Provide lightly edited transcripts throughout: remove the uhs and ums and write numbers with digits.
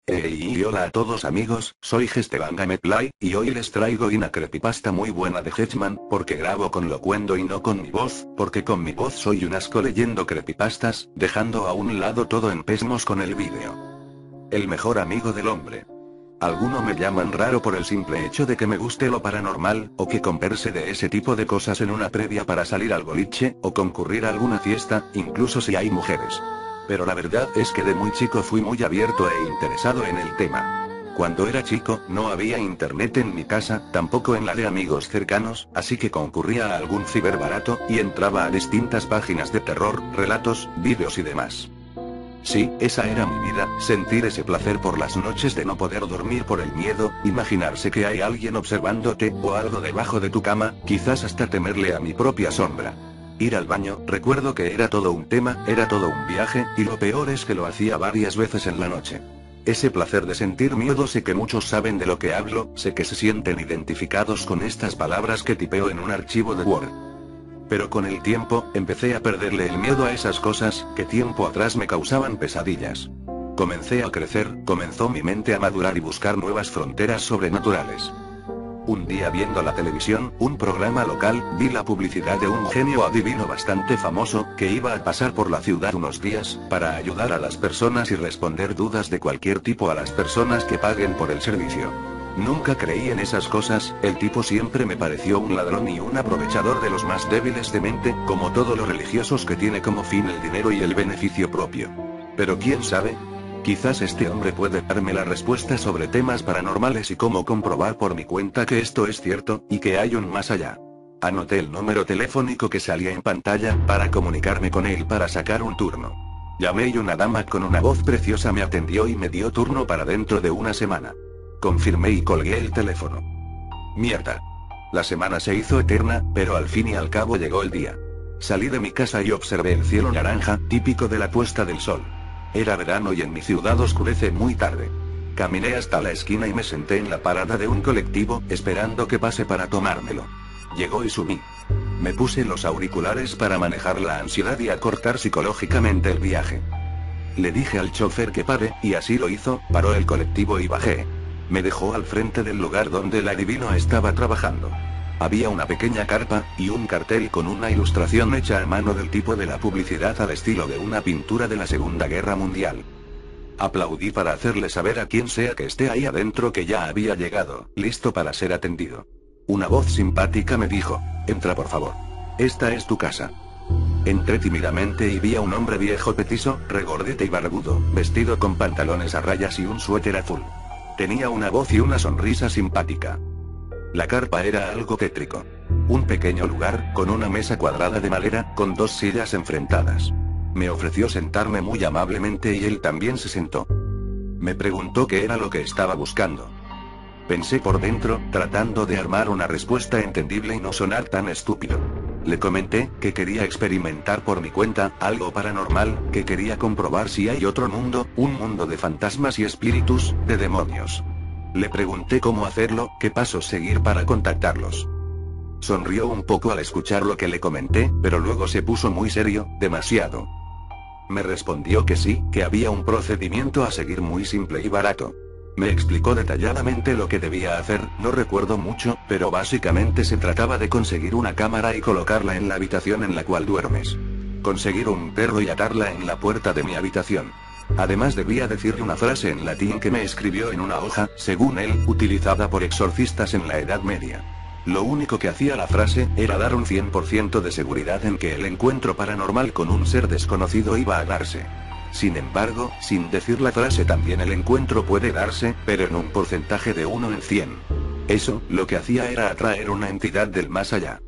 Y hola a todos amigos, soy Esteban Gameplay, y hoy les traigo una creepypasta muy buena de Hetman, porque grabo con locuendo y no con mi voz, porque con mi voz soy un asco leyendo creepypastas, dejando a un lado todo en pesmos con el vídeo. El mejor amigo del hombre. Algunos me llaman raro por el simple hecho de que me guste lo paranormal, o que converse de ese tipo de cosas en una previa para salir al boliche, o concurrir a alguna fiesta, incluso si hay mujeres. Pero la verdad es que de muy chico fui muy abierto e interesado en el tema. Cuando era chico, no había internet en mi casa, tampoco en la de amigos cercanos, así que concurría a algún ciber barato, y entraba a distintas páginas de terror, relatos, vídeos y demás. Sí, esa era mi vida, sentir ese placer por las noches de no poder dormir por el miedo, imaginarse que hay alguien observándote, o algo debajo de tu cama, quizás hasta temerle a mi propia sombra. Ir al baño, recuerdo que era todo un tema, era todo un viaje, y lo peor es que lo hacía varias veces en la noche. Ese placer de sentir miedo, sé que muchos saben de lo que hablo, sé que se sienten identificados con estas palabras que tipeo en un archivo de Word. Pero con el tiempo, empecé a perderle el miedo a esas cosas, que tiempo atrás me causaban pesadillas. Comencé a crecer, comenzó mi mente a madurar y buscar nuevas fronteras sobrenaturales. Un día viendo la televisión, un programa local, vi la publicidad de un genio adivino bastante famoso, que iba a pasar por la ciudad unos días, para ayudar a las personas y responder dudas de cualquier tipo a las personas que paguen por el servicio. Nunca creí en esas cosas, el tipo siempre me pareció un ladrón y un aprovechador de los más débiles de mente, como todos los religiosos que tiene como fin el dinero y el beneficio propio. Pero quién sabe, quizás este hombre puede darme la respuesta sobre temas paranormales y cómo comprobar por mi cuenta que esto es cierto, y que hay un más allá. Anoté el número telefónico que salía en pantalla, para comunicarme con él para sacar un turno. Llamé y una dama con una voz preciosa me atendió y me dio turno para dentro de una semana. Confirmé y colgué el teléfono. Mierda. La semana se hizo eterna, pero al fin y al cabo llegó el día. Salí de mi casa y observé el cielo naranja, típico de la puesta del sol. Era verano y en mi ciudad oscurece muy tarde. Caminé hasta la esquina y me senté en la parada de un colectivo, esperando que pase para tomármelo. Llegó y subí. Me puse los auriculares para manejar la ansiedad y acortar psicológicamente el viaje. Le dije al chofer que pare, y así lo hizo, paró el colectivo y bajé. Me dejó al frente del lugar donde el adivino estaba trabajando. Había una pequeña carpa, y un cartel con una ilustración hecha a mano del tipo de la publicidad al estilo de una pintura de la Segunda Guerra Mundial. Aplaudí para hacerle saber a quien sea que esté ahí adentro que ya había llegado, listo para ser atendido. Una voz simpática me dijo: entra por favor. Esta es tu casa. Entré tímidamente y vi a un hombre viejo petizo, regordete y barbudo, vestido con pantalones a rayas y un suéter azul. Tenía una voz y una sonrisa simpática. La carpa era algo tétrico. Un pequeño lugar, con una mesa cuadrada de madera, con dos sillas enfrentadas. Me ofreció sentarme muy amablemente y él también se sentó. Me preguntó qué era lo que estaba buscando. Pensé por dentro, tratando de armar una respuesta entendible y no sonar tan estúpido. Le comenté que quería experimentar por mi cuenta algo paranormal, que quería comprobar si hay otro mundo, un mundo de fantasmas y espíritus, de demonios. Le pregunté cómo hacerlo, qué pasos seguir para contactarlos. Sonrió un poco al escuchar lo que le comenté, pero luego se puso muy serio, demasiado. Me respondió que sí, que había un procedimiento a seguir muy simple y barato. Me explicó detalladamente lo que debía hacer, no recuerdo mucho, pero básicamente se trataba de conseguir una cámara y colocarla en la habitación en la cual duermes. Conseguir un perro y atarla en la puerta de mi habitación. Además debía decirle una frase en latín que me escribió en una hoja, según él, utilizada por exorcistas en la Edad Media. Lo único que hacía la frase, era dar un 100% de seguridad en que el encuentro paranormal con un ser desconocido iba a darse. Sin embargo, sin decir la frase también el encuentro puede darse, pero en un porcentaje de 1 en 100. Eso, lo que hacía era atraer una entidad del más allá.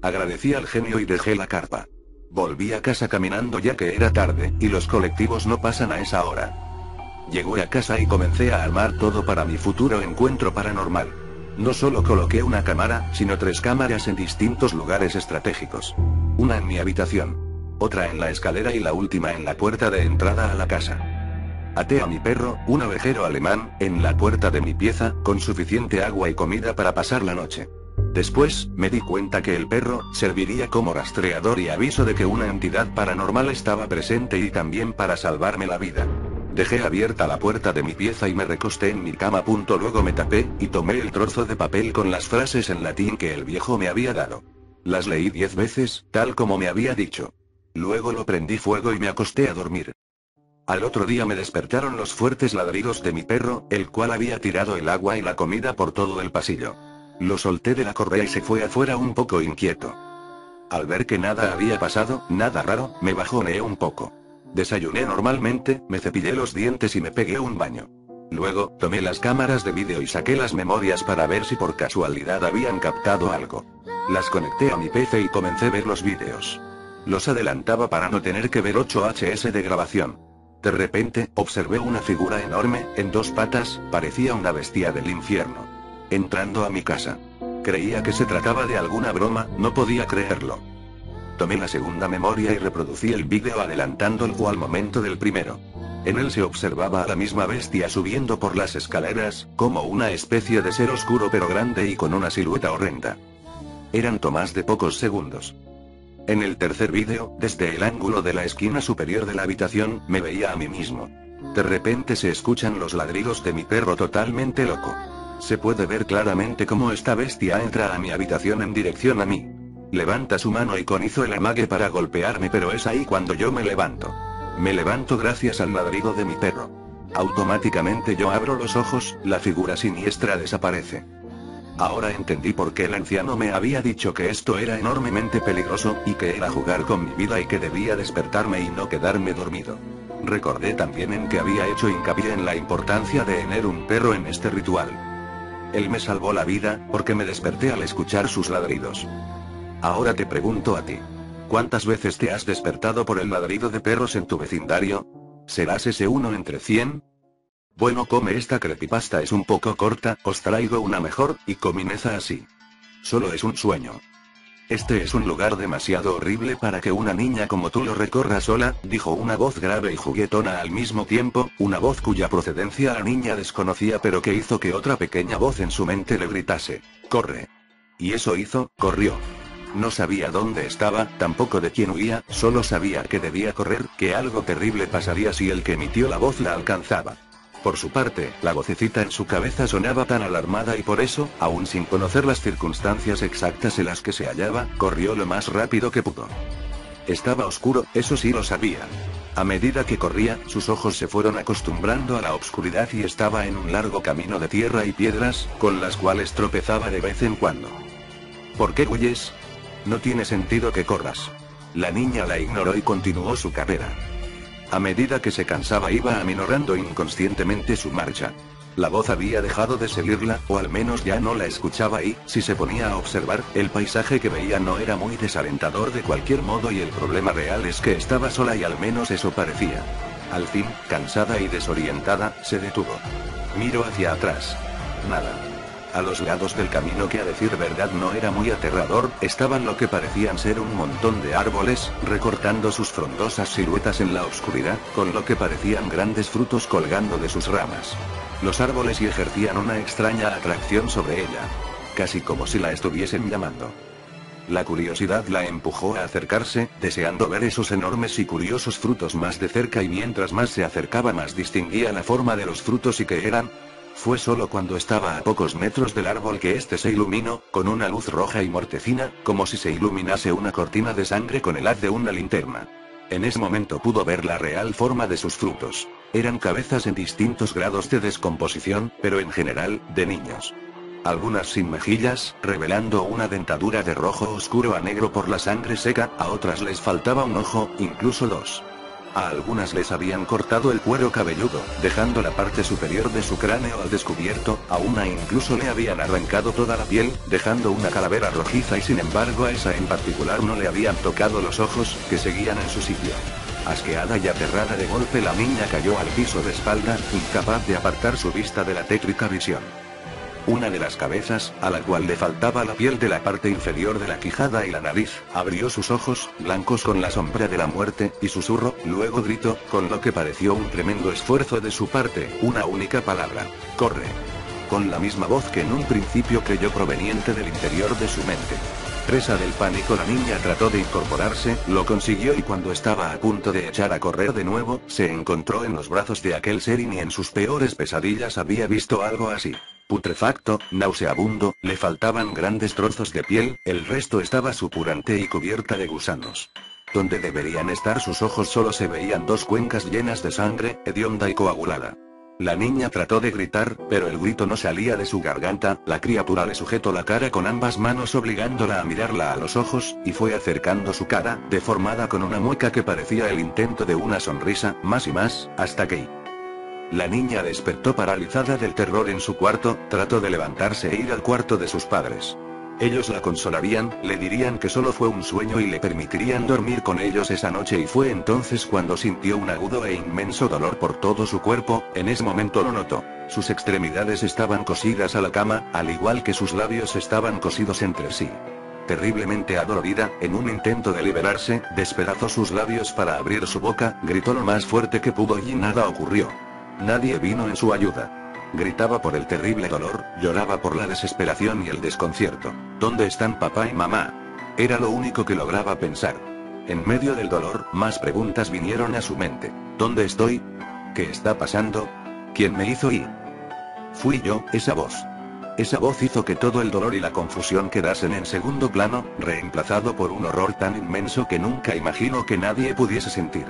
Agradecí al genio y dejé la carpa. Volví a casa caminando ya que era tarde, y los colectivos no pasan a esa hora. Llegué a casa y comencé a armar todo para mi futuro encuentro paranormal. No solo coloqué una cámara, sino 3 cámaras en distintos lugares estratégicos. Una en mi habitación. Otra en la escalera y la última en la puerta de entrada a la casa. Até a mi perro, un ovejero alemán, en la puerta de mi pieza, con suficiente agua y comida para pasar la noche. Después, me di cuenta que el perro serviría como rastreador y aviso de que una entidad paranormal estaba presente y también para salvarme la vida. Dejé abierta la puerta de mi pieza y me recosté en mi cama. Luego me tapé, y tomé el trozo de papel con las frases en latín que el viejo me había dado. Las leí 10 veces, tal como me había dicho. Luego lo prendí fuego y me acosté a dormir. Al otro día me despertaron los fuertes ladridos de mi perro, el cual había tirado el agua y la comida por todo el pasillo. Lo solté de la correa y se fue afuera un poco inquieto. Al ver que nada había pasado, nada raro, me bajoneé un poco. Desayuné normalmente, me cepillé los dientes y me pegué un baño. Luego, tomé las cámaras de vídeo y saqué las memorias para ver si por casualidad habían captado algo. Las conecté a mi PC y comencé a ver los vídeos. Los adelantaba para no tener que ver 8 HS de grabación. De repente, observé una figura enorme, en 2 patas, parecía una bestia del infierno. Entrando a mi casa. Creía que se trataba de alguna broma, no podía creerlo. Tomé la segunda memoria y reproducí el vídeo adelantándolo al momento del primero. En él se observaba a la misma bestia subiendo por las escaleras, como una especie de ser oscuro pero grande y con una silueta horrenda. Eran tomas de pocos segundos. En el tercer vídeo, desde el ángulo de la esquina superior de la habitación, me veía a mí mismo. De repente se escuchan los ladridos de mi perro totalmente loco. Se puede ver claramente cómo esta bestia entra a mi habitación en dirección a mí. Levanta su mano y hizo el amague para golpearme, pero es ahí cuando yo me levanto. Me levanto gracias al ladrido de mi perro. Automáticamente yo abro los ojos, la figura siniestra desaparece. Ahora entendí por qué el anciano me había dicho que esto era enormemente peligroso, y que era jugar con mi vida y que debía despertarme y no quedarme dormido. Recordé también en que había hecho hincapié en la importancia de tener un perro en este ritual. Él me salvó la vida, porque me desperté al escuchar sus ladridos. Ahora te pregunto a ti. ¿Cuántas veces te has despertado por el ladrido de perros en tu vecindario? ¿Serás ese uno entre 100? Bueno, come esta creepypasta es un poco corta, os traigo una mejor, y comienza así. Solo es un sueño. Este es un lugar demasiado horrible para que una niña como tú lo recorra sola, dijo una voz grave y juguetona al mismo tiempo, una voz cuya procedencia la niña desconocía pero que hizo que otra pequeña voz en su mente le gritase, ¡corre! Y eso hizo, corrió. No sabía dónde estaba, tampoco de quién huía, solo sabía que debía correr, que algo terrible pasaría si el que emitió la voz la alcanzaba. Por su parte, la vocecita en su cabeza sonaba tan alarmada y por eso, aún sin conocer las circunstancias exactas en las que se hallaba, corrió lo más rápido que pudo. Estaba oscuro, eso sí lo sabía. A medida que corría, sus ojos se fueron acostumbrando a la oscuridad y estaba en un largo camino de tierra y piedras, con las cuales tropezaba de vez en cuando. ¿Por qué huyes? No tiene sentido que corras. La niña la ignoró y continuó su carrera. A medida que se cansaba iba aminorando inconscientemente su marcha. La voz había dejado de seguirla, o al menos ya no la escuchaba y, si se ponía a observar, el paisaje que veía no era muy desalentador de cualquier modo y el problema real es que estaba sola y al menos eso parecía. Al fin, cansada y desorientada, se detuvo. Miró hacia atrás. Nada. A los lados del camino, que a decir verdad no era muy aterrador, estaban lo que parecían ser un montón de árboles, recortando sus frondosas siluetas en la oscuridad, con lo que parecían grandes frutos colgando de sus ramas. Los árboles y ejercían una extraña atracción sobre ella. Casi como si la estuviesen llamando. La curiosidad la empujó a acercarse, deseando ver esos enormes y curiosos frutos más de cerca y mientras más se acercaba más distinguía la forma de los frutos y qué eran. Fue solo cuando estaba a pocos metros del árbol que este se iluminó, con una luz roja y mortecina, como si se iluminase una cortina de sangre con el haz de una linterna. En ese momento pudo ver la real forma de sus frutos. Eran cabezas en distintos grados de descomposición, pero en general, de niños. Algunas sin mejillas, revelando una dentadura de rojo oscuro a negro por la sangre seca, a otras les faltaba un ojo, incluso 2. A algunas les habían cortado el cuero cabelludo, dejando la parte superior de su cráneo al descubierto, a una incluso le habían arrancado toda la piel, dejando una calavera rojiza y sin embargo a esa en particular no le habían tocado los ojos, que seguían en su sitio. Asqueada y aterrada de golpe la niña cayó al piso de espalda, incapaz de apartar su vista de la tétrica visión. Una de las cabezas, a la cual le faltaba la piel de la parte inferior de la quijada y la nariz, abrió sus ojos, blancos con la sombra de la muerte, y susurró, luego gritó, con lo que pareció un tremendo esfuerzo de su parte, una única palabra: ¡corre! Con la misma voz que en un principio creyó proveniente del interior de su mente. Presa del pánico, la niña trató de incorporarse, lo consiguió, y cuando estaba a punto de echar a correr de nuevo, se encontró en los brazos de aquel ser, y ni en sus peores pesadillas había visto algo así. Putrefacto, nauseabundo, le faltaban grandes trozos de piel, el resto estaba supurante y cubierta de gusanos. Donde deberían estar sus ojos solo se veían dos cuencas llenas de sangre, hedionda y coagulada. La niña trató de gritar, pero el grito no salía de su garganta. La criatura le sujetó la cara con ambas manos obligándola a mirarla a los ojos, y fue acercando su cara, deformada con una mueca que parecía el intento de una sonrisa, más y más, hasta que... La niña despertó paralizada del terror en su cuarto, trató de levantarse e ir al cuarto de sus padres. Ellos la consolarían, le dirían que solo fue un sueño y le permitirían dormir con ellos esa noche, y fue entonces cuando sintió un agudo e inmenso dolor por todo su cuerpo. En ese momento lo notó. Sus extremidades estaban cosidas a la cama, al igual que sus labios estaban cosidos entre sí. Terriblemente adolorida, en un intento de liberarse, despedazó sus labios para abrir su boca, gritó lo más fuerte que pudo y nada ocurrió. Nadie vino en su ayuda. Gritaba por el terrible dolor, lloraba por la desesperación y el desconcierto. ¿Dónde están papá y mamá? Era lo único que lograba pensar. En medio del dolor, más preguntas vinieron a su mente. ¿Dónde estoy? ¿Qué está pasando? ¿Quién me hizo ir? Fui yo, esa voz. Esa voz hizo que todo el dolor y la confusión quedasen en segundo plano, reemplazado por un horror tan inmenso que nunca imaginó que nadie pudiese sentir.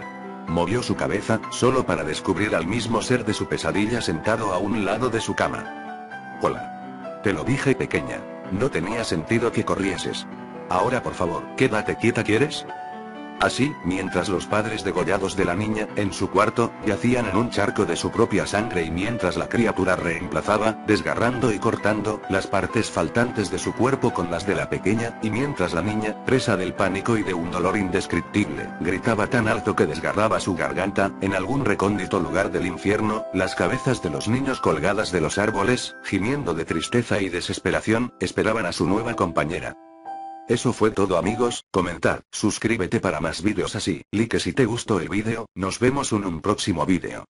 Movió su cabeza, solo para descubrir al mismo ser de su pesadilla sentado a un lado de su cama. Hola. Te lo dije, pequeña. No tenía sentido que corrieses. Ahora por favor, quédate quieta, ¿quieres? Así, mientras los padres degollados de la niña, en su cuarto, yacían en un charco de su propia sangre, y mientras la criatura reemplazaba, desgarrando y cortando, las partes faltantes de su cuerpo con las de la pequeña, y mientras la niña, presa del pánico y de un dolor indescriptible, gritaba tan alto que desgarraba su garganta, en algún recóndito lugar del infierno, las cabezas de los niños colgadas de los árboles, gimiendo de tristeza y desesperación, esperaban a su nueva compañera. Eso fue todo, amigos. Comentad, suscríbete para más vídeos así, like si te gustó el vídeo. Nos vemos en un próximo vídeo.